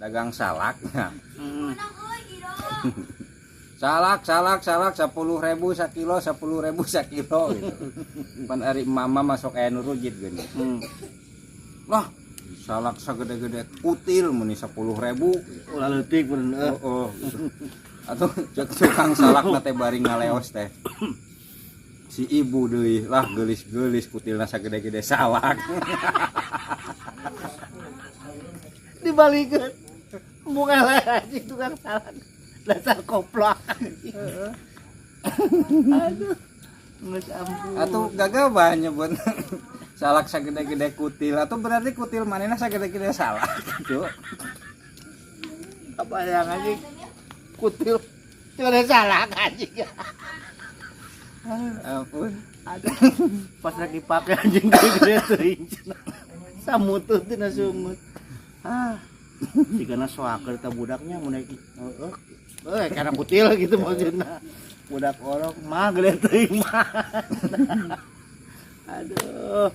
dagang salak. salak 10.000 sakilo 10.000 sakilo gitu. Pan ari mama masuk aya nu rujit geuning. Lah salak sagede-gede kutil meni 10.000 ulah leutik pun oh atuh tukang salak teh bari ngaleos teh si ibu deui lah geulis-geulis kutilna sagede-gede salak dibalikeun bunga lagi tukang salak dasar koplak aduh geus ampun atuh gagabah nyebut salak sagede-gede kutil atau berarti kutil manehna sagede-gede salak gitu apa yang anjing kutil ada salak anjing ampun ada pas lagi pakai anjing gede teuing samutut tina sungut jigana soaker ta budaknya mun karena kutil gitu maksudna budak orok mah gede teuing mah aduh